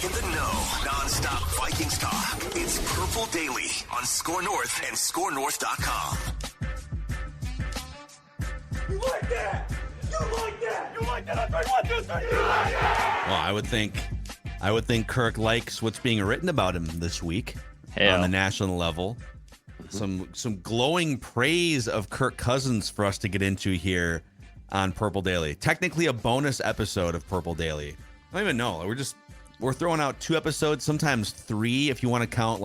In the know, non-stop Vikings talk. It's Purple Daily on Score North and ScoreNorth.com. You like that? You like that? You like that? I 1, 2, 3. You like that? Well, I would think Kirk likes what's being written about him this week on the national level. Some glowing praise of Kirk Cousins for us to get into here on Purple Daily. Technically a bonus episode of Purple Daily. I don't even know. We're throwing out 2 episodes, sometimes 3 if you want to count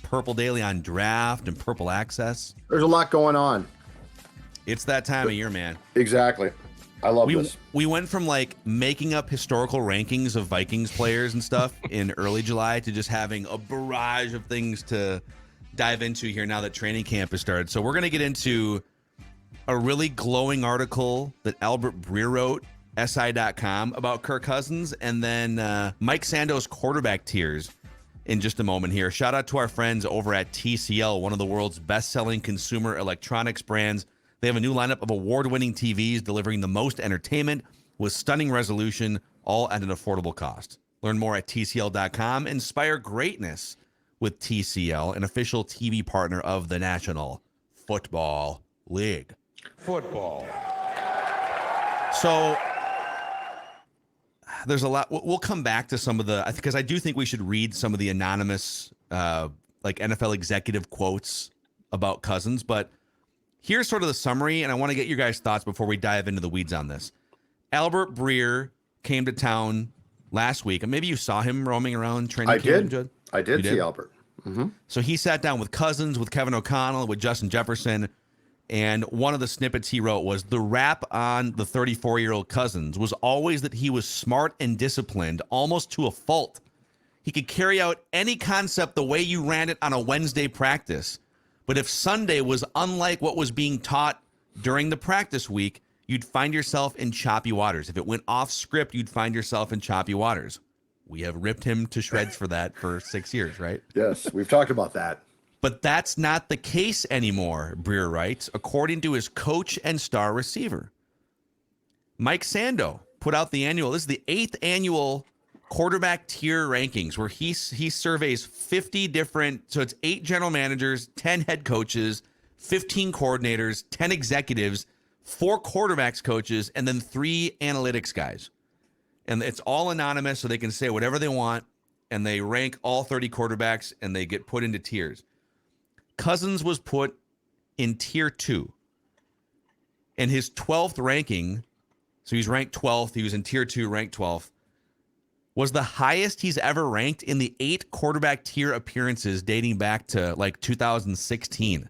Purple Daily on draft and Purple Access. There's a lot going on. It's that time of year, man. Exactly. I love this. We went from making up historical rankings of Vikings players and stuff in early July to just having a barrage of things to dive into here now that training camp has started. So we're going to get into a really glowing article that Albert Breer wrote, SI.com, about Kirk Cousins, and then Mike Sando's quarterback tiers in just a moment here. Shout out to our friends over at TCL, one of the world's best-selling consumer electronics brands. They have a new lineup of award-winning TVs delivering the most entertainment with stunning resolution, all at an affordable cost. Learn more at TCL.com. Inspire greatness with TCL, an official TV partner of the National Football League. Football. So there's a lot. We'll come back to some of the, because I do think we should read some of the anonymous NFL executive quotes about Cousins, but here's sort of the summary, and I want to get your guys' thoughts before we dive into the weeds on this. Albert Breer came to town last week, and maybe you saw him roaming around training camp. I did see Albert. Mm-hmm. So he sat down with Cousins, with Kevin O'Connell, with Justin Jefferson, and one of the snippets he wrote was, the rap on the 34-year-old Cousins was always that he was smart and disciplined, almost to a fault. He could carry out any concept the way you ran it on a Wednesday practice. But if Sunday was unlike what was being taught during the practice week, you'd find yourself in choppy waters. If it went off script, you'd find yourself in choppy waters. We have ripped him to shreds for that for 6 years, right? Yes, we've talked about that. But that's not the case anymore, Breer writes, according to his coach and star receiver. Mike Sando put out this is the 8th annual quarterback tier rankings, where he surveys 50 different, so it's 8 general managers, 10 head coaches, 15 coordinators, 10 executives, 4 quarterbacks coaches, and then 3 analytics guys. And it's all anonymous, so they can say whatever they want, and they rank all 30 quarterbacks, and they get put into tiers. Cousins was put in tier 2. And his 12th ranking, so he's ranked 12th, he was in tier 2, ranked 12th, was the highest he's ever ranked in the 8 quarterback tier appearances dating back to 2016.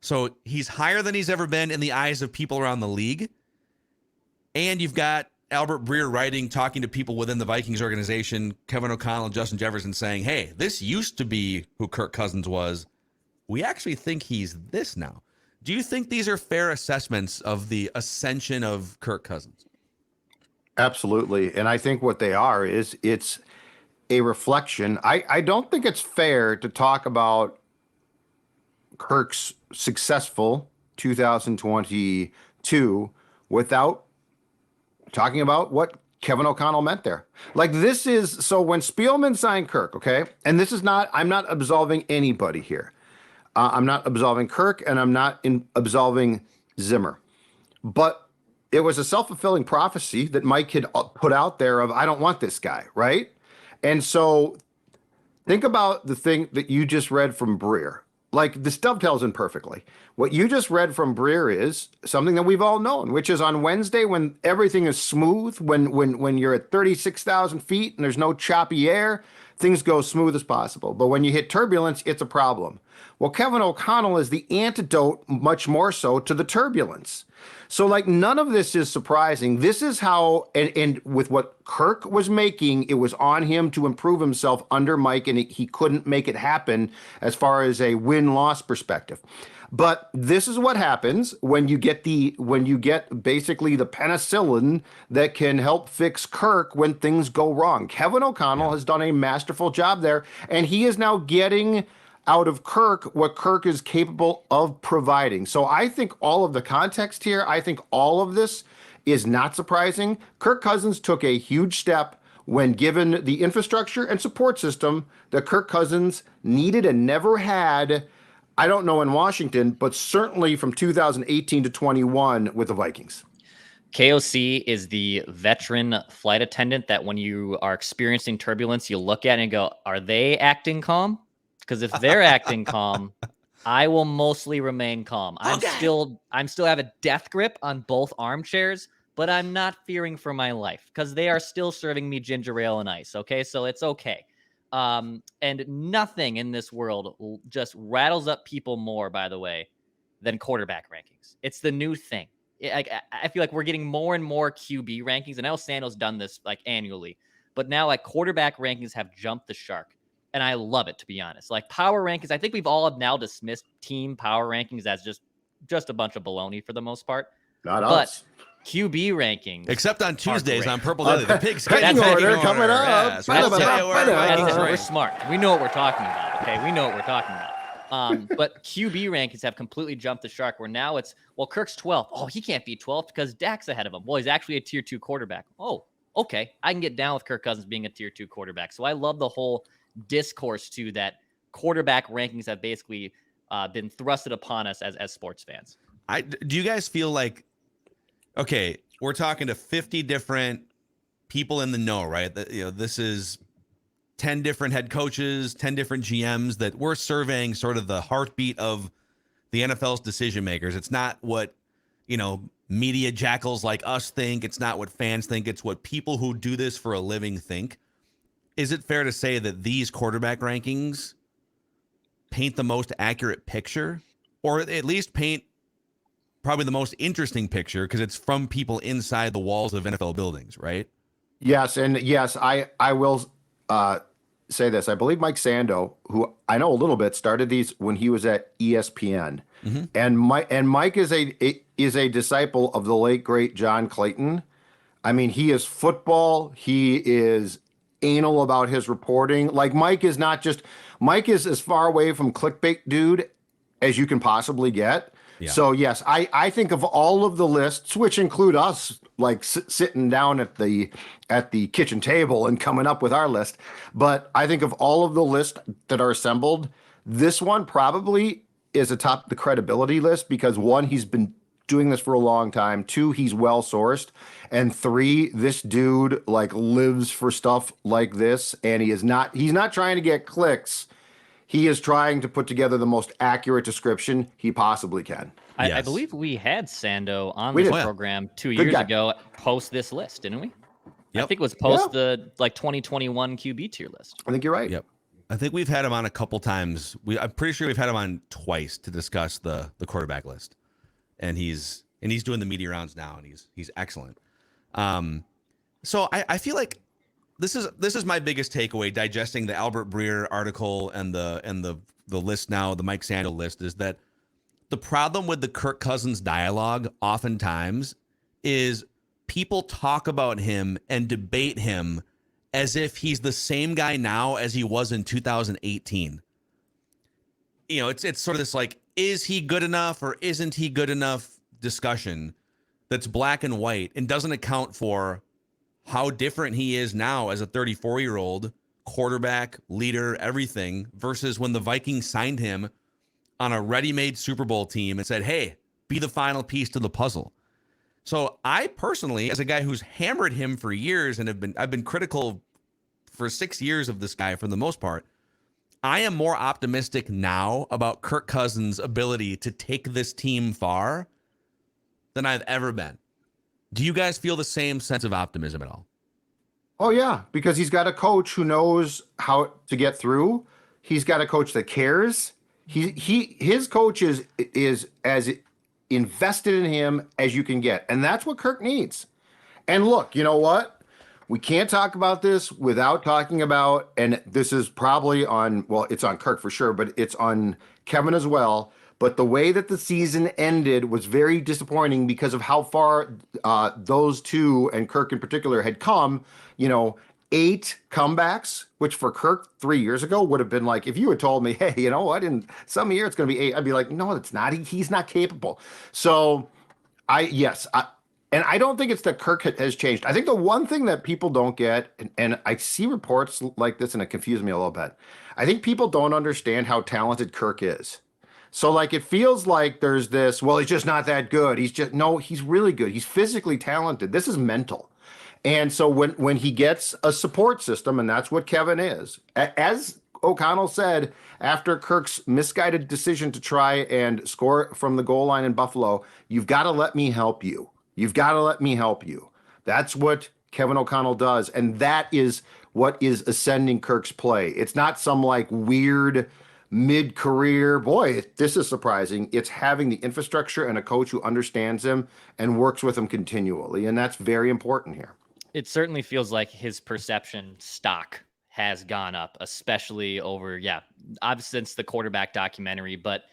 So he's higher than he's ever been in the eyes of people around the league. And you've got Albert Breer talking to people within the Vikings organization, Kevin O'Connell and Justin Jefferson, saying, hey, this used to be who Kirk Cousins was. We actually think he's this now. Do you think these are fair assessments of the ascension of Kirk Cousins? Absolutely. And I think what they are is it's a reflection. I don't think it's fair to talk about Kirk's successful 2022 without talking about what Kevin O'Connell meant there. So when Spielman signed Kirk, okay, and I'm not absolving anybody here. I'm not absolving Kirk, and I'm not absolving Zimmer. But it was a self-fulfilling prophecy that Mike had put out there of, I don't want this guy, right? And so think about the thing that you just read from Breer. This dovetails in perfectly. What you just read from Breer is something that we've all known, which is on Wednesday, when everything is smooth, when you're at 36,000 feet and there's no choppy air, things go smooth as possible. But when you hit turbulence, it's a problem. Well, Kevin O'Connell is the antidote, much more so, to the turbulence. So none of this is surprising. This is how, and with what Kirk was making, it was on him to improve himself under Mike, and he couldn't make it happen as far as a win-loss perspective. But this is what happens when you get basically the penicillin that can help fix Kirk when things go wrong. Kevin O'Connell has done a masterful job there, and he is now getting out of Kirk what Kirk is capable of providing. So I think all of the context here, I think all of this is not surprising. Kirk Cousins took a huge step when given the infrastructure and support system that Kirk Cousins needed and never had. I don't know in Washington, but certainly from 2018 to 21 with the Vikings. KOC is the veteran flight attendant that when you are experiencing turbulence, you look at it and go, are they acting calm? Because if they're acting calm, I will mostly remain calm. I'm still have a death grip on both armchairs, but I'm not fearing for my life because they are still serving me ginger ale and ice. Okay, so it's okay. And nothing in this world just rattles up people more, by the way, than quarterback rankings. It's the new thing. I feel like we're getting more and more QB rankings. And I know Sando's done this like annually, but now like quarterback rankings have jumped the shark. And I love it, to be honest. Like power rankings, I think we've all now dismissed team power rankings as just a bunch of baloney for the most part. Not us. QB rankings. Except on Tuesdays on Purple Daily. The pig's pecking order coming up. We're smart. We know what we're talking about, okay? We know what we're talking about. But QB rankings have completely jumped the shark where now it's, well, Kirk's 12th. Oh, he can't be 12th because Dak's ahead of him. Well, he's actually a tier 2 quarterback. Oh, okay. I can get down with Kirk Cousins being a tier 2 quarterback. So I love the whole discourse too that quarterback rankings have basically been thrusted upon us as sports fans. Do you guys feel like, okay, we're talking to 50 different people in the know, right? This is 10 different head coaches, 10 different GMs that we're surveying sort of the heartbeat of the NFL's decision makers. It's not what, media jackals like us think. It's not what fans think. It's what people who do this for a living think. Is it fair to say that these quarterback rankings paint the most accurate picture, or at least paint probably the most interesting picture because it's from people inside the walls of NFL buildings, right? Yes, and yes, I will say this. I believe Mike Sando, who I know a little bit, started these when he was at ESPN, and Mike is a disciple of the late great John Clayton. I mean, he is football. He is anal about his reporting. Like Mike is as far away from clickbait dude as you can possibly get. Yeah. So yes, I think of all of the lists, which include us, like sitting down at the kitchen table and coming up with our list. But I think of all of the lists that are assembled, this one probably is atop the credibility list because one, he's been doing this for a long time. 2, he's well sourced, and 3, this dude like lives for stuff like this, and he's not trying to get clicks. He is trying to put together the most accurate description he possibly can. I believe we had Sando on this program 2 years ago post this list, didn't we? Yep. I think it was post the 2021 QB tier list. I think you're right. Yep. I think we've had him on a couple times. I'm pretty sure we've had him on twice to discuss the quarterback list. And he's doing the media rounds now, and he's excellent. So I feel like this is my biggest takeaway digesting the Albert Breer article and the list now, the Mike Sando list, is that the problem with the Kirk Cousins dialogue oftentimes is people talk about him and debate him as if he's the same guy now as he was in 2018. It's sort of this like, is he good enough or isn't he good enough discussion that's black and white and doesn't account for how different he is now as a 34-year-old quarterback, leader, everything, versus when the Vikings signed him on a ready-made Super Bowl team and said, hey, be the final piece to the puzzle. So I personally, as a guy who's hammered him for years and I've been critical for 6 years of this guy for the most part, I am more optimistic now about Kirk Cousins' ability to take this team far than I've ever been. Do you guys feel the same sense of optimism at all? Oh, yeah, because he's got a coach who knows how to get through. He's got a coach that cares. His coach is as invested in him as you can get, and that's what Kirk needs. And look, you know what? We can't talk about this without talking about, and this is probably on, well, it's on Kirk for sure, but it's on Kevin as well. But the way that the season ended was very disappointing because of how far those two, and Kirk in particular, had come. 8 comebacks, which for Kirk 3 years ago would have been like, if you had told me, hey, you know what, in some year it's going to be 8, I'd be like, no, it's not. He's not capable. So and And I don't think it's that Kirk has changed. I think the one thing that people don't get, and I see reports like this and it confuses me a little bit. I think people don't understand how talented Kirk is. So like it feels like there's this, well, he's just not that good. No, he's really good. He's physically talented. This is mental. And so when he gets a support system, and that's what Kevin is, as O'Connell said after Kirk's misguided decision to try and score from the goal line in Buffalo, you've got to let me help you. You've got to let me help you. That's what Kevin O'Connell does. And that is what is ascending Kirk's play. It's not some like weird mid-career, boy, this is surprising. It's having the infrastructure and a coach who understands him and works with him continually. And that's very important here. It certainly feels like his perception stock has gone up, especially over, since the quarterback documentary. But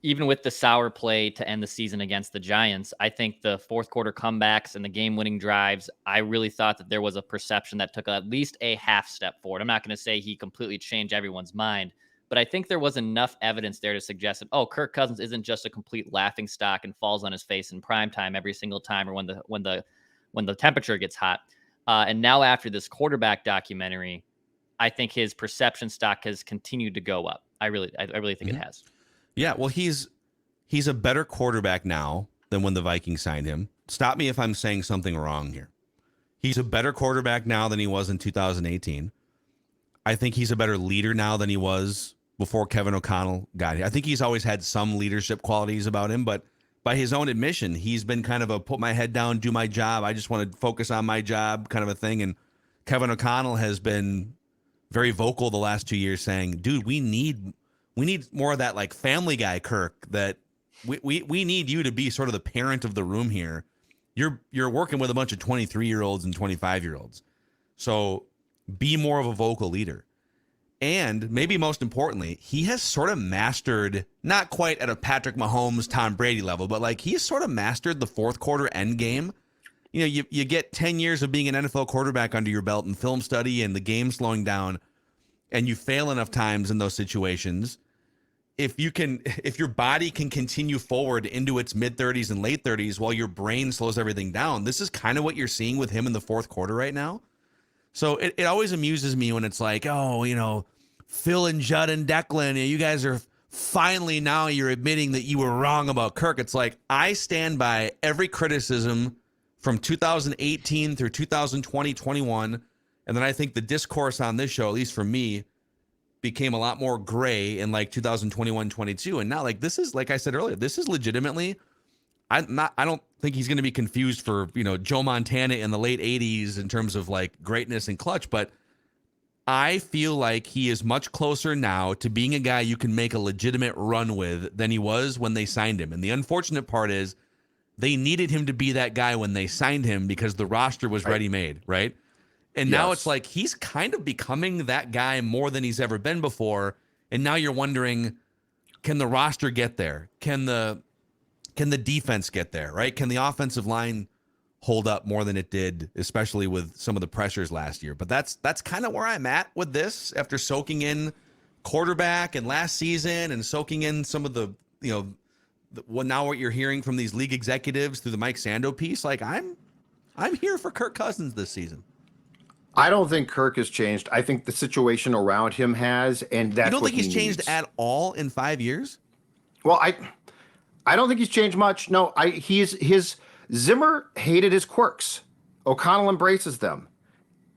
even with the sour play to end the season against the Giants, I think the fourth quarter comebacks and the game-winning drives, I really thought that there was a perception that took at least a half step forward. I'm not going to say he completely changed everyone's mind, but I think there was enough evidence there to suggest that, Kirk Cousins isn't just a complete laughing stock and falls on his face in prime time every single time or when the temperature gets hot. And now after this quarterback documentary, I think his perception stock has continued to go up. I really think it has. Yeah, well, he's a better quarterback now than when the Vikings signed him. Stop me if I'm saying something wrong here. He's a better quarterback now than he was in 2018. I think he's a better leader now than he was before Kevin O'Connell got here. I think he's always had some leadership qualities about him, but by his own admission, he's been kind of a put my head down, do my job. I just want to focus on my job kind of a thing. And Kevin O'Connell has been very vocal the last 2 years saying, dude, we need more of that like Family Guy Kirk, that we need you to be sort of the parent of the room here. You're working with a bunch of 23-year-olds and 25-year-olds. So be more of a vocal leader. And maybe most importantly, he has sort of mastered, not quite at a Patrick Mahomes, Tom Brady level, but like he's sort of mastered the fourth quarter end game. You know, you get 10 years of being an NFL quarterback under your belt and film study and the game slowing down, and you fail enough times in those situations. If your body can continue forward into its mid-30s and late 30s while your brain slows everything down, this is kind of what you're seeing with him in the fourth quarter right now. So it always amuses me when it's like, Phil and Judd and Declan, you guys are finally, now you're admitting that you were wrong about Kirk. It's like, I stand by every criticism from 2018 through 2020, 21. And then I think the discourse on this show, at least for me, became a lot more gray in like 2021, 22. And now, like, this is, like I said earlier, this is legitimately, I don't think he's going to be confused for, Joe Montana in the late 80s in terms of like greatness and clutch, but I feel like he is much closer now to being a guy you can make a legitimate run with than he was when they signed him. And the unfortunate part is they needed him to be that guy when they signed him because the roster was ready-made, right? And now it's like he's kind of becoming that guy more than he's ever been before. And now you're wondering, can the roster get there? Can the defense get there, right? Can the offensive line hold up more than it did, especially with some of the pressures last year? But that's kind of where I'm at with this after soaking in quarterback and last season and soaking in some of the, what you're hearing from these league executives through the Mike Sando piece. Like I'm here for Kirk Cousins this season. I don't think Kirk has changed. I think the situation around him has, and that's what he needs. You don't think he's changed at all in 5 years? Well, I don't think he's changed much. No, his Zimmer hated his quirks. O'Connell embraces them.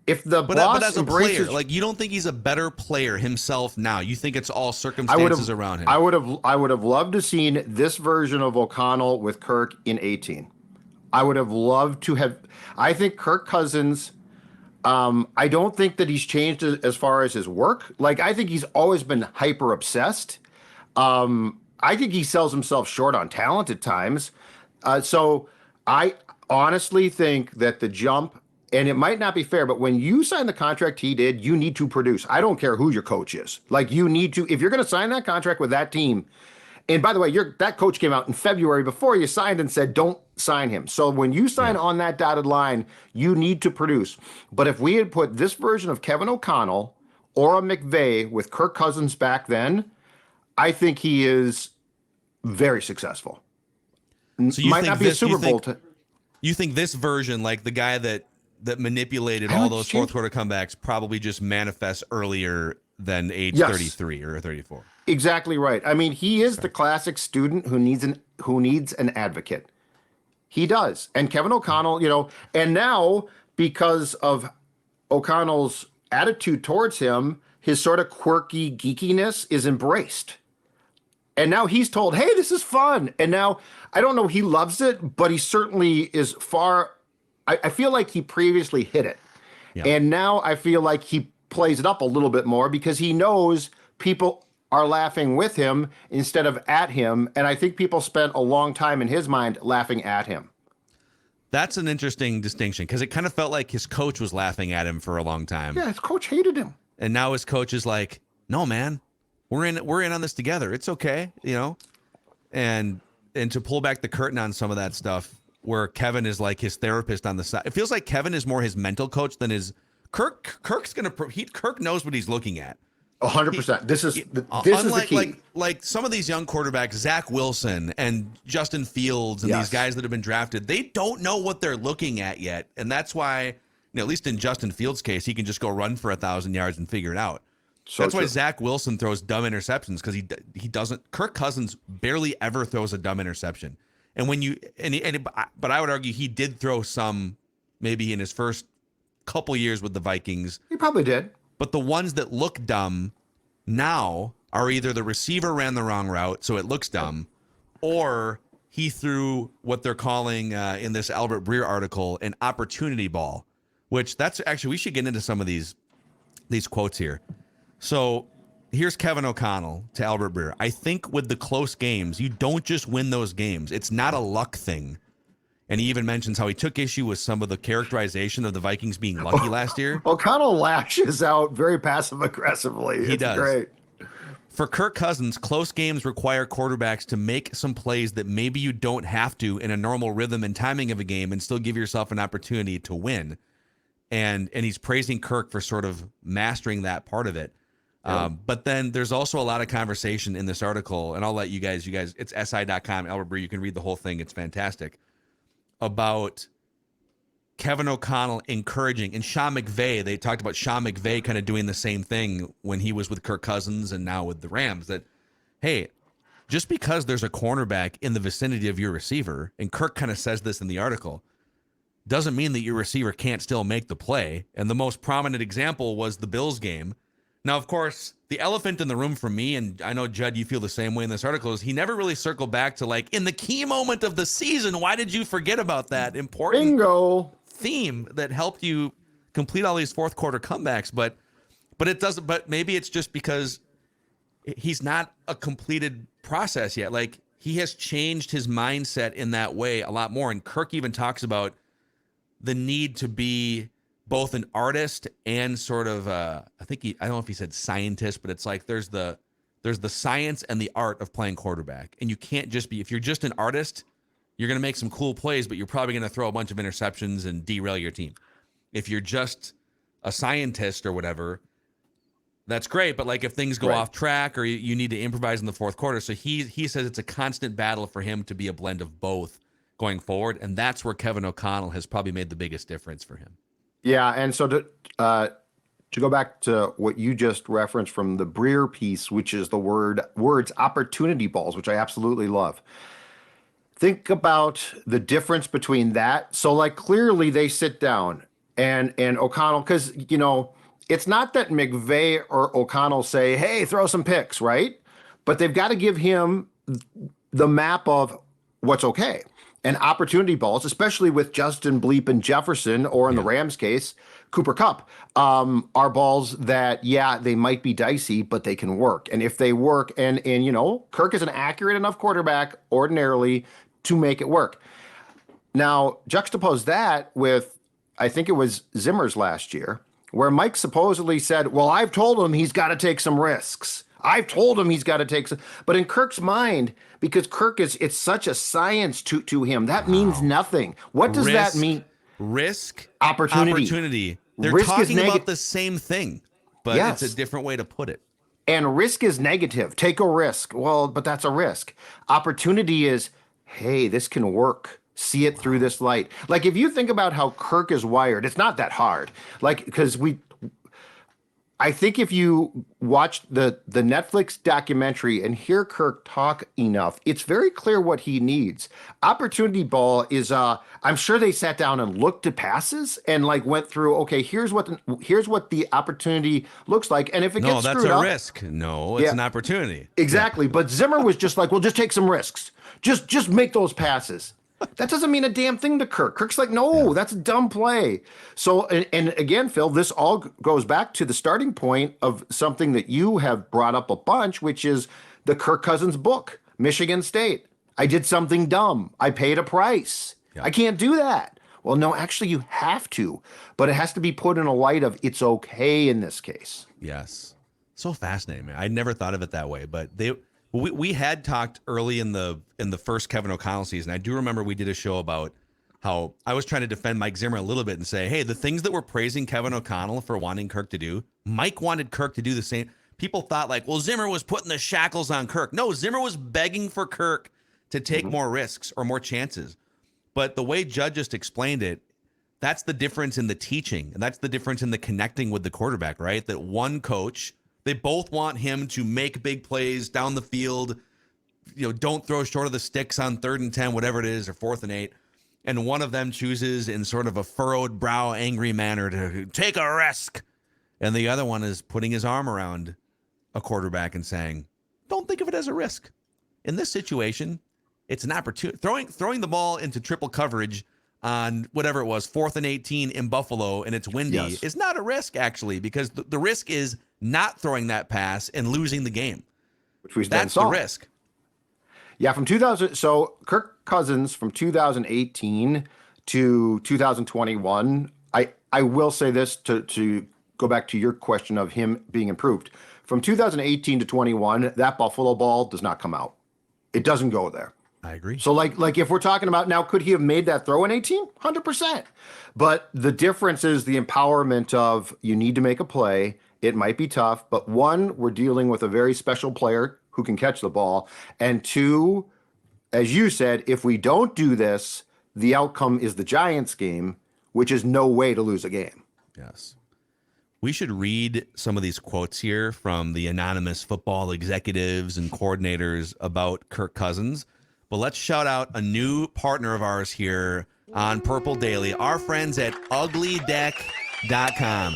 If the boss as a embraces, player, like, you don't think he's a better player himself now? You think it's all circumstances around him? I would have loved to seen this version of O'Connell with Kirk in 18. I would have loved to have. I think Kirk Cousins. I don't think that he's changed as far as his work. Like, I think he's always been hyper obsessed. I think he sells himself short on talent at times. So I honestly think that the jump, and it might not be fair, but when you sign the contract he did, you need to produce. I don't care who your coach is. Like, you need to, if you're going to sign that contract with that team. And by the way, that coach came out in February before you signed and said, don't sign him. So when you sign on that dotted line, you need to produce. But if we had put this version of Kevin O'Connell or a McVay with Kirk Cousins back then, I think he is very successful. So you might think not be a Super Bowl. You think this version, like the guy that manipulated I all don't those change- fourth quarter comebacks, probably just manifests earlier than age Yes. 33 or 34. Exactly right. I mean, he is the classic student who needs an advocate. He does. And Kevin O'Connell, and now because of O'Connell's attitude towards him, his sort of quirky geekiness is embraced. And now he's told, hey, this is fun. And now I don't know, he loves it, but he certainly is far. I feel like he previously hid it. Yeah. And now I feel like he plays it up a little bit more because he knows people are laughing with him instead of at him. And I think people spent a long time in his mind laughing at him. That's an interesting distinction because it kind of felt like his coach was laughing at him for a long time. Yeah, his coach hated him. And now his coach is like, no, man, we're in on this together. It's okay, And to pull back the curtain on some of that stuff where Kevin is like his therapist on the side. It feels like Kevin is more his mental coach than his Kirk. Kirk knows what he's looking at. 100%. This is the key. Like some of these young quarterbacks, Zach Wilson and Justin Fields and these guys that have been drafted, they don't know what they're looking at yet. And that's why, at least in Justin Fields' case, he can just go run for 1,000 yards and figure it out. That's why Zach Wilson throws dumb interceptions because he doesn't. Kirk Cousins barely ever throws a dumb interception. And but I would argue he did throw some maybe in his first couple years with the Vikings. He probably did. But the ones that look dumb now are either the receiver ran the wrong route, so it looks dumb, or he threw what they're calling in this Albert Breer article an opportunity ball, which that's actually, we should get into some of these quotes here. So here's Kevin O'Connell to Albert Breer. I think with the close games, you don't just win those games. It's not a luck thing. And he even mentions how he took issue with some of the characterization of the Vikings being lucky last year. O'Connell lashes out very passive aggressively. He does. Great. For Kirk Cousins, close games require quarterbacks to make some plays that maybe you don't have to in a normal rhythm and timing of a game and still give yourself an opportunity to win. And he's praising Kirk for sort of mastering that part of it. But then there's also a lot of conversation in this article, and I'll let you guys, it's si.com, Albert Breer, you can read the whole thing. It's fantastic. About Kevin O'Connell encouraging, and Sean McVay, they talked about Sean McVay kind of doing the same thing when he was with Kirk Cousins and now with the Rams, that, hey, just because there's a cornerback in the vicinity of your receiver, and Kirk kind of says this in the article, doesn't mean that your receiver can't still make the play. And the most prominent example was the Bills game. Now, of course, the elephant in the room for me, and I know, Judd, you feel the same way in this article, is he never really circled back to, like, in the key moment of the season, why did you forget about that important theme that helped you complete all these fourth quarter comebacks? But it doesn't. But maybe it's just because he's not a completed process yet. Like, he has changed his mindset in that way a lot more. And Kirk even talks about the need to be both an artist and sort of I don't know if he said scientist, but it's like there's the science and the art of playing quarterback. And you can't just be, if you're just an artist, you're going to make some cool plays, but you're probably going to throw a bunch of interceptions and derail your team. If you're just a scientist or whatever, that's great. But like if things go off track or you need to improvise in the fourth quarter. So he says it's a constant battle for him to be a blend of both going forward. And that's where Kevin O'Connell has probably made the biggest difference for him. Yeah, and so to go back to what you just referenced from the Breer piece, which is the words opportunity balls, which I absolutely love. Think about the difference between that. So like clearly they sit down and O'Connell, because it's not that McVay or O'Connell say, hey, throw some picks, right? But they've got to give him the map of what's okay. And opportunity balls, especially with Justin Bleep and Jefferson, or in the Rams case, Cooper Kupp, are balls that, they might be dicey, but they can work. And if they work, and Kirk is an accurate enough quarterback ordinarily to make it work. Now, juxtapose that with, I think it was Zimmer's last year, where Mike supposedly said, well, I've told him he's got to take some risks. I've told him he's got to take some, but in Kirk's mind, because Kirk it's such a science to him, that means nothing. What does that mean? Risk, opportunity. They're risk talking about the same thing, but it's a different way to put it. And risk is negative. Take a risk. Well, but that's a risk. Opportunity is, hey, this can work. see it through this light. Like if you think about how Kirk is wired, it's not that hard. Like because I think if you watch the Netflix documentary and hear Kirk talk enough, it's very clear what he needs. Opportunity ball is I'm sure they sat down and looked at passes and like went through, okay, here's what the opportunity looks like. And if it No, gets that's screwed a up, risk. No, it's an opportunity. exactly. But Zimmer was just like, well, just take some risks. Just make those passes. That doesn't mean a damn thing to Kirk. Kirk's like, no, that's a dumb play. So, and again, Phil, this all goes back to the starting point of something that you have brought up a bunch, which is the Kirk Cousins book, Michigan State. I did something dumb. I paid a price. Yeah. I can't do that. Well, no, actually, you have to, but it has to be put in a light of it's okay in this case. Yes. So fascinating, man. I never thought of it that way, but we had talked early in the first Kevin O'Connell season. I do remember we did a show about how I was trying to defend Mike Zimmer a little bit and say, hey, the things that we're praising Kevin O'Connell for wanting Kirk to do, Mike wanted Kirk to do the same. People thought like, well, Zimmer was putting the shackles on Kirk. No, Zimmer was begging for Kirk to take more risks or more chances. But the way Judd just explained it, that's the difference in the teaching. And that's the difference in the connecting with the quarterback, right? That one coach, they both want him to make big plays down the field, don't throw short of the sticks on 3rd and 10, whatever it is, or 4th and 8. And one of them chooses in sort of a furrowed brow, angry manner to take a risk. And the other one is putting his arm around a quarterback and saying, don't think of it as a risk. In this situation, it's an opportunity. Throwing the ball into triple coverage on whatever it was, 4th and 18 in Buffalo, and it's windy, is not a risk, actually, because the risk is not throwing that pass and losing the game. That's the risk. Yeah, from 2000. So Kirk Cousins from 2018 to 2021. I will say this to go back to your question of him being improved. From 2018 to 21, that Buffalo ball does not come out. It doesn't go there. I agree. So like if we're talking about now, could he have made that throw in 18? 100%. But the difference is the empowerment of you need to make a play. It might be tough, but one, we're dealing with a very special player who can catch the ball. And two, as you said, if we don't do this, the outcome is the Giants game, which is no way to lose a game. Yes. We should read some of these quotes here from the anonymous football executives and coordinators about Kirk Cousins. But let's shout out a new partner of ours here on Purple Daily, our friends at uglydeck.com.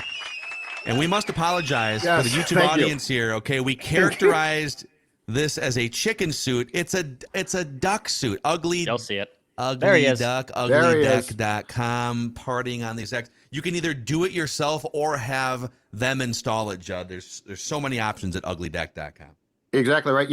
And we must apologize for the YouTube audience here. Okay, we characterized this as a chicken suit. It's a duck suit. Ugly. You'll see it. Ugly duck. Uglydeck.com. Partying on these X. You can either do it yourself or have them install it, Judd. There's so many options at uglydeck.com. Exactly right.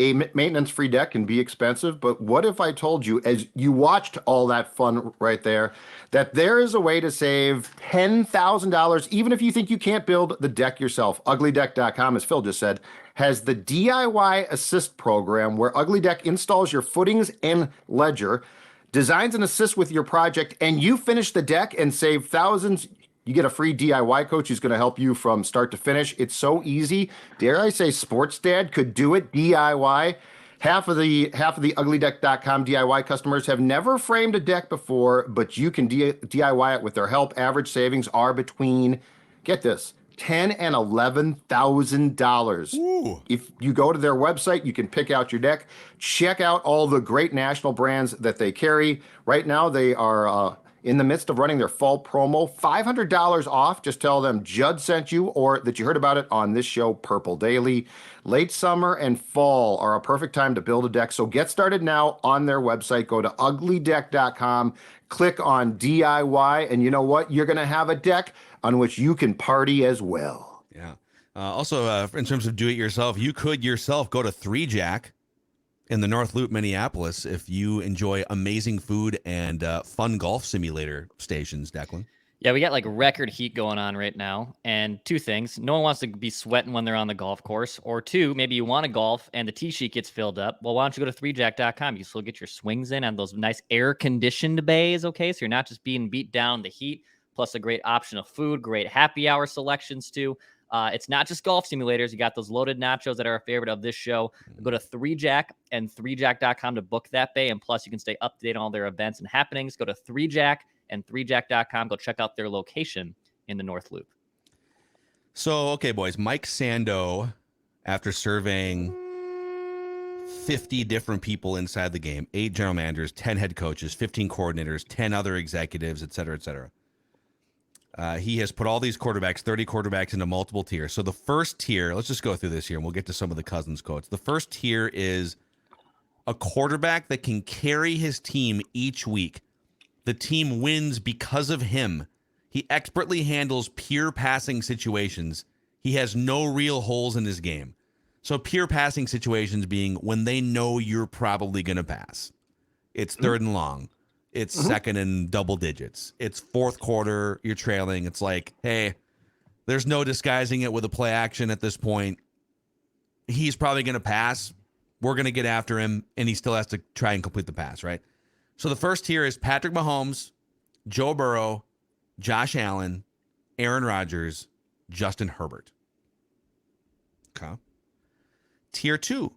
A maintenance-free deck can be expensive, but what if I told you, as you watched all that fun right there, that there is a way to save $10,000, even if you think you can't build the deck yourself. Uglydeck.com, as Phil just said, has the DIY Assist program where Uglydeck installs your footings and ledger, designs and assists with your project, and you finish the deck and save thousands. You get a free DIY coach who's going to help you from start to finish. It's so easy. Dare I say Sports Dad could do it DIY. Half of the uglydeck.com DIY customers have never framed a deck before, but you can DIY it with their help. Average savings are between, get this, $10,000 and $11,000. If you go to their website, you can pick out your deck. Check out all the great national brands that they carry. Right now, they are in the midst of running their fall promo, $500 off. Just tell them Judd sent you or that you heard about it on this show, Purple Daily. Late summer and fall are a perfect time to build a deck. So get started now on their website. Go to uglydeck.com, click on DIY, and you know what? You're going to have a deck on which you can party as well. Yeah. Also, in terms of do-it-yourself, you could yourself go to 3Jack in the North Loop, Minneapolis, if you enjoy amazing food and fun golf simulator stations, Declan. Yeah, we got like record heat going on right now. And two things. No one wants to be sweating when they're on the golf course. Or two, maybe you want to golf and the tee sheet gets filled up. Well, why don't you go to 3jack.com? You still get your swings in on those nice air-conditioned bays, okay? So you're not just being beat down the heat, plus a great option of food, great happy hour selections too. It's not just golf simulators. You got those loaded nachos that are a favorite of this show. Go to 3Jack and 3Jack.com to book that bay. And plus, you can stay up to date on all their events and happenings. Go to 3Jack and 3Jack.com. Go check out their location in the North Loop. So, okay, boys, Mike Sando, after surveying 50 different people inside the game, 8 general managers, 10 head coaches, 15 coordinators, 10 other executives, et cetera, et cetera. He has put all these quarterbacks, 30 quarterbacks, into multiple tiers. So the first tier, let's just go through this here, and we'll get to some of the Cousins quotes. The first tier is a quarterback that can carry his team each week. The team wins because of him. He expertly handles pure passing situations. He has no real holes in his game. So pure passing situations being when they know you're probably going to pass. It's third and long. It's second and double digits. It's fourth quarter. You're trailing. It's like, hey, there's no disguising it with a play action at this point. He's probably going to pass. We're going to get after him, and he still has to try and complete the pass, right? So the first tier is Patrick Mahomes, Joe Burrow, Josh Allen, Aaron Rodgers, Justin Herbert. Okay. Tier 2.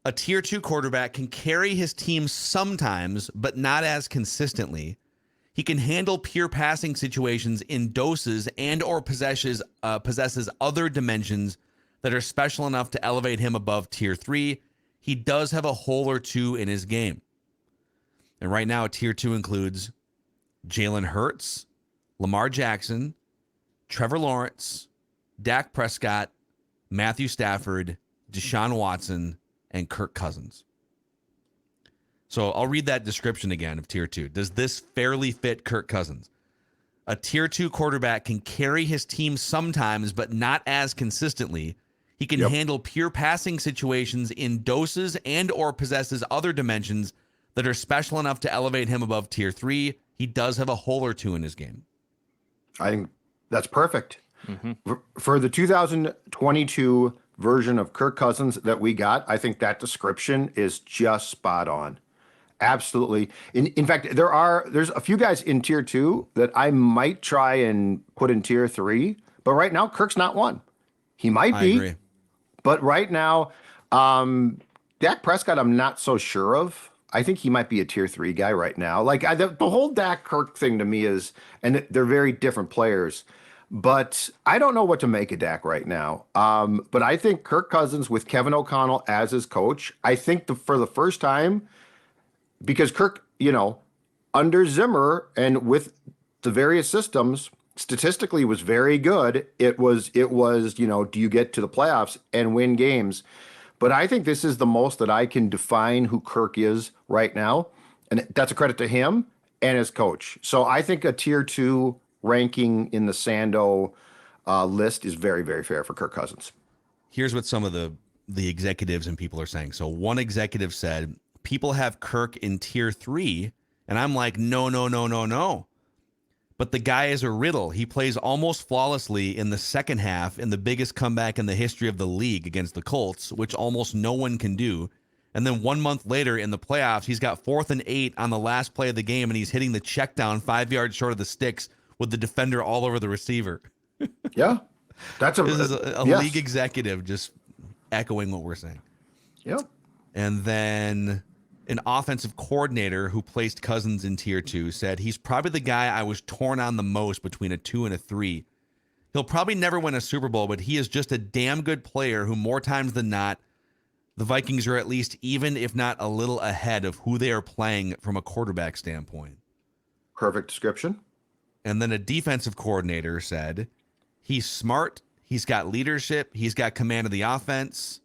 A tier 2 quarterback can carry his team sometimes, but not as consistently. He can handle pure passing situations in doses and or possesses other dimensions that are special enough to elevate him above tier 3. He does have a hole or two in his game. And right now, tier 2 includes Jalen Hurts, Lamar Jackson, Trevor Lawrence, Dak Prescott, Matthew Stafford, Deshaun Watson, and Kirk Cousins. So I'll read that description again of tier 2. Does this fairly fit Kirk Cousins? A tier 2 quarterback can carry his team sometimes, but not as consistently. He can handle pure passing situations in doses and or possesses other dimensions that are special enough to elevate him above tier 3. He does have a hole or two in his game. I think that's perfect. For the 2022 version of Kirk Cousins that we got, I think that description is just spot on. Absolutely. In fact, there's a few guys in tier 2 that I might try and put in tier 3, but right now Kirk's not one. He might be, I agree. But right now, Dak Prescott, I'm not so sure of. I think he might be a tier 3 guy right now. Like the whole Dak Kirk thing to me is, and they're very different players, but I don't know what to make of Dak right now. But I think Kirk Cousins with Kevin O'Connell as his coach, I think for the first time, because Kirk, under Zimmer and with the various systems, statistically was very good. It was, do you get to the playoffs and win games? But I think this is the most that I can define who Kirk is right now. And that's a credit to him and his coach. So I think a tier 2 ranking in the Sando list is very, very fair for Kirk Cousins. Here's what some of the executives and people are saying. So one executive said, people have Kirk in tier 3. And I'm like, no. But the guy is a riddle. He plays almost flawlessly in the second half in the biggest comeback in the history of the league against the Colts, which almost no one can do. And then 1 month later in the playoffs, he's got 4th and 8 on the last play of the game, and he's hitting the check down 5 yards short of the sticks with the defender all over the receiver. Yeah. This is a league executive just echoing what we're saying. Yep. And then an offensive coordinator who placed Cousins in tier 2 said, he's probably the guy I was torn on the most between a 2 and a 3. He'll probably never win a Super Bowl, but he is just a damn good player who more times than not, the Vikings are at least even, if not a little ahead of who they are playing from a quarterback standpoint. Perfect description. And then a defensive coordinator said, he's smart, he's got leadership, he's got command of the offense.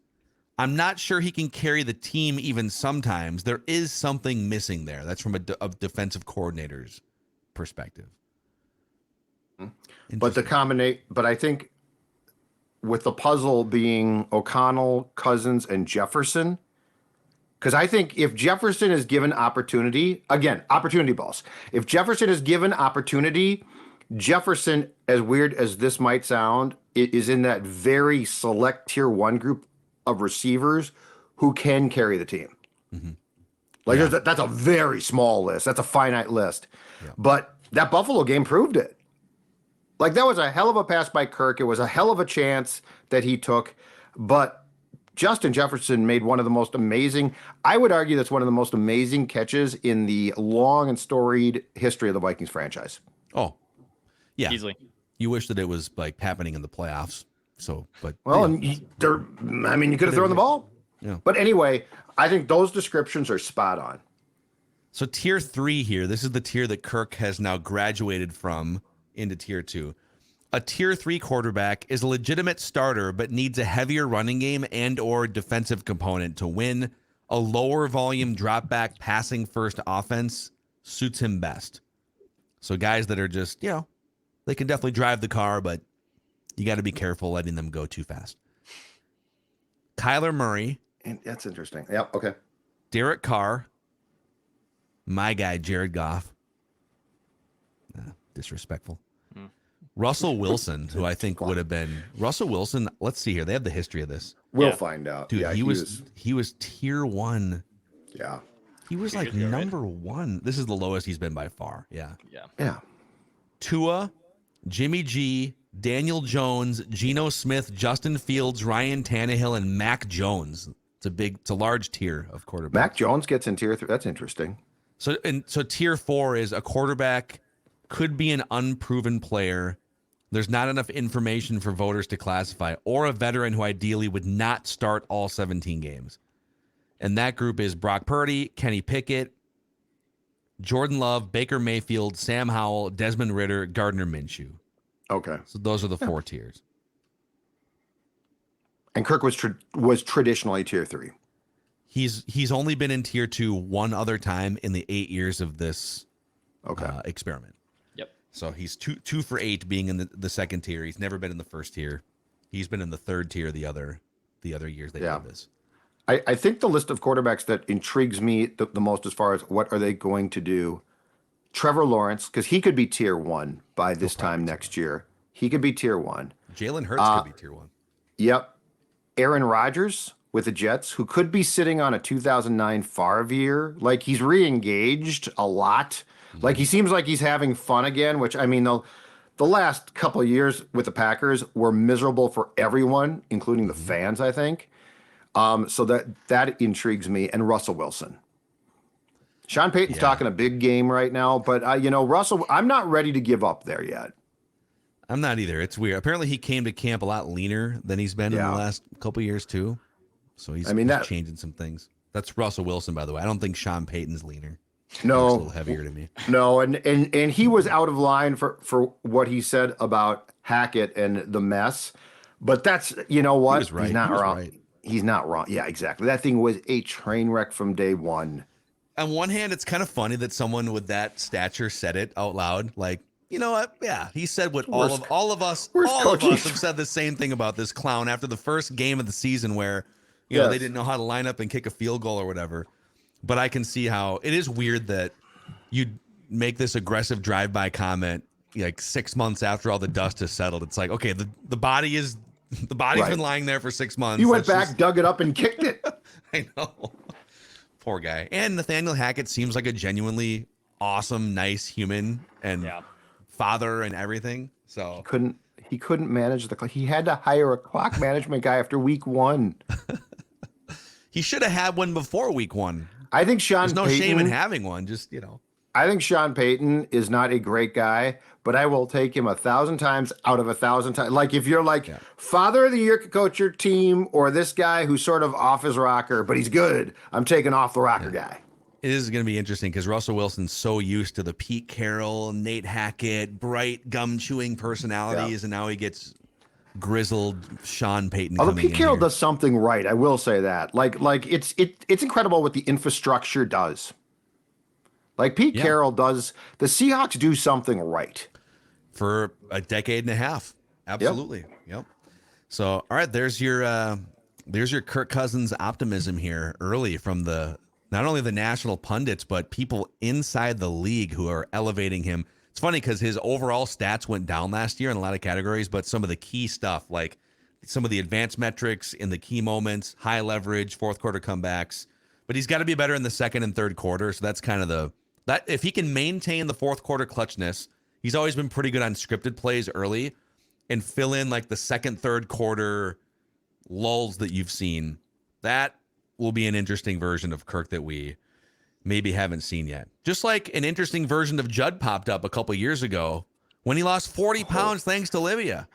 I'm not sure he can carry the team even sometimes. There is something missing there. That's from a defensive coordinator's perspective. But I think with the puzzle being O'Connell, Cousins, and Jefferson, because I think if Jefferson is given opportunity, again, opportunity balls. If Jefferson is given opportunity, Jefferson, as weird as this might sound, is in that very select tier 1 group of receivers who can carry the team. That's a very small list. That's a finite list. Yeah. But that Buffalo game proved it. Like, that was a hell of a pass by Kirk. It was a hell of a chance that he took, but Justin Jefferson made one of the most amazing, I would argue that's one of the most amazing catches in the long and storied history of the Vikings franchise. Oh, yeah. Easily. You wish that it was like happening in the playoffs. So, but Well, yeah. and you could have thrown the ball. Yeah. But anyway, I think those descriptions are spot on. So tier 3 here, this is the tier that Kirk has now graduated from into tier 2. A tier 3 quarterback is a legitimate starter, but needs a heavier running game and or defensive component to win. A lower volume drop back passing first offense suits him best. So guys that are just, they can definitely drive the car, but you got to be careful letting them go too fast. Kyler Murray. And that's interesting. Yep. Okay. Derek Carr. My guy, Jared Goff. Disrespectful. Russell Wilson, who I think would have been Russell Wilson. Let's see here. They have the history of this. We'll find out. Dude, Yeah, he was tier 1. Yeah. He was like number 1. This is the lowest he's been by far. Yeah. Yeah. Tua, Jimmy G, Daniel Jones, Geno Smith, Justin Fields, Ryan Tannehill, and Mac Jones. It's a large tier of quarterbacks. Mac Jones gets in tier 3. That's interesting. So tier 4 is a quarterback could be an unproven player. There's not enough information for voters to classify, or a veteran who ideally would not start all 17 games. And that group is Brock Purdy, Kenny Pickett, Jordan Love, Baker Mayfield, Sam Howell, Desmond Ridder, Gardner Minshew. Okay. So those are the 4 tiers. And Kirk was traditionally tier 3. He's only been in tier 2 one other time in the 8 years of this experiment. Yep. So he's two for 8 being in the second tier. He's never been in the first tier. He's been in the third tier the other years they did this. I think the list of quarterbacks that intrigues me the most as far as what are they going to do, Trevor Lawrence, because he could be tier 1 by this time next year. He could be tier 1. Jalen Hurts could be tier 1. Yep. Aaron Rodgers with the Jets, who could be sitting on a 2009 Favre year. Like, he's re-engaged a lot. Like, he seems like he's having fun again, which, I mean, the last couple of years with the Packers were miserable for everyone, including the fans, I think. So that intrigues me. And Russell Wilson. Sean Payton's talking a big game right now, but, Russell, I'm not ready to give up there yet. I'm not either. It's weird. Apparently, he came to camp a lot leaner than he's been in the last couple of years, too. So he's changing some things. That's Russell Wilson, by the way. I don't think Sean Payton's leaner. No. He's a little heavier to me. No, and he was out of line for what he said about Hackett and the mess. But that's, you know what? He was right. He's not He was wrong. right. He's not wrong. Yeah, exactly. That thing was a train wreck from day one. On one hand, it's kind of funny that someone with that stature said it out loud. Like, you know what? Yeah, he said what all of us have said the same thing about this clown after the first game of the season where, you know, they didn't know how to line up and kick a field goal or whatever. But I can see how it is weird that you'd make this aggressive drive-by comment like 6 months after all the dust has settled. It's like, okay, the body's been lying there for 6 months. He went back, dug it up, and kicked it. I know. Poor guy. And Nathaniel Hackett seems like a genuinely awesome, nice human and father and everything. So he couldn't manage the clock. He had to hire a clock management guy after week 1. He should have had one before week 1. I think There's no shame in having one. Just, you know. I think Sean Payton is not a great guy, but I will take him 1,000 times out of 1,000 times. Like, if you're like father of the year could coach your team, or this guy who's sort of off his rocker, but he's good, I'm taking off the rocker guy. It is going to be interesting because Russell Wilson's so used to the Pete Carroll, Nate Hackett, bright gum chewing personalities, and now he gets grizzled Sean Payton. Although Pete Carroll does something right, I will say that. Like it's incredible what the infrastructure does. Like Pete Carroll does, the Seahawks do something right for a decade and a half. Absolutely. Yep. So, all right, there's your Kirk Cousins optimism here early from not only the national pundits, but people inside the league who are elevating him. It's funny because his overall stats went down last year in a lot of categories, but some of the key stuff, like some of the advanced metrics in the key moments, high leverage, fourth quarter comebacks, but he's got to be better in the second and third quarter. So that's kind of that if he can maintain the fourth quarter clutchness, He's always been pretty good on scripted plays early and fill in like the second, third quarter lulls that you've seen. That will be an interesting version of Kirk that we maybe haven't seen yet. Just like an interesting version of Judd popped up a couple years ago when he lost 40 pounds thanks to Livia.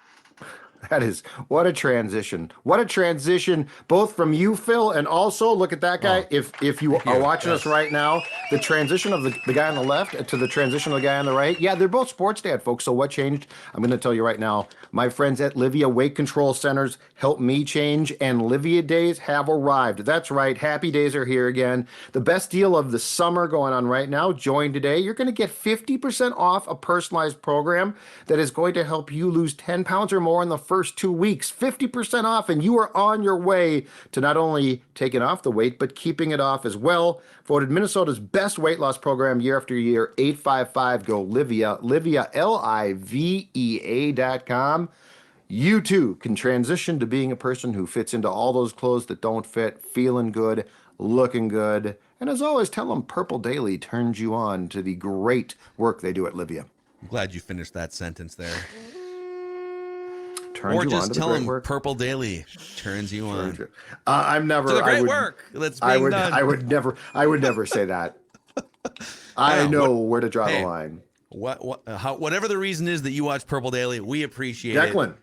That is, what a transition. What a transition, both from you, Phil, and also look at that guy. Oh, if you are watching us right now, the transition of the guy on the left to the transition of the guy on the right. Yeah, they're both sports dad, folks. So what changed? I'm going to tell you right now. My friends at Livia Weight Control Centers helped me change, and Livia days have arrived. That's right. Happy days are here again. The best deal of the summer going on right now. Join today. You're going to get 50% off a personalized program that is going to help you lose 10 pounds or more in the first 2 weeks. 50% off, and you are on your way to not only taking off the weight, but keeping it off as well. Voted Minnesota's best weight loss program year after year. 855-GO-LIVIA. Livia, LIVEA.com. You too can transition to being a person who fits into all those clothes that don't fit, feeling good, looking good. And as always, tell them Purple Daily turns you on to the great work they do at Livia. I'm glad you finished that sentence there. Turns Or you on just to the tell great him work. Purple Daily turns you on. I'm never. To the great I would, work that's being done. I would never say that. I know where to draw the line. Whatever the reason is that you watch Purple Daily, we appreciate Declan. it.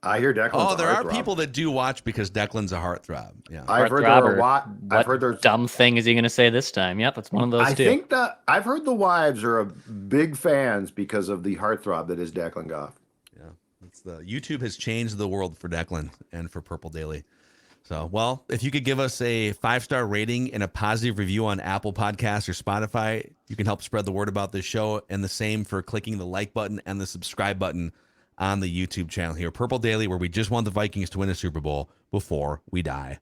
I hear Declan's Oh, a there are heartthrob. people that do watch because Declan's a heartthrob. Yeah. I've heard there Heartthrob, are a lot. What I've heard there's dumb thing is he going to say this time? Yep, it's one of those I two. think that I've heard the wives are big fans because of the heartthrob that is Declan Goff. Yeah. It's the YouTube has changed the world for Declan and for Purple Daily. So, well, if you could give us a 5-star rating and a positive review on Apple Podcasts or Spotify, you can help spread the word about this show, and the same for clicking the like button and the subscribe button on the YouTube channel here. Purple Daily, where we just want the Vikings to win a Super Bowl before we die.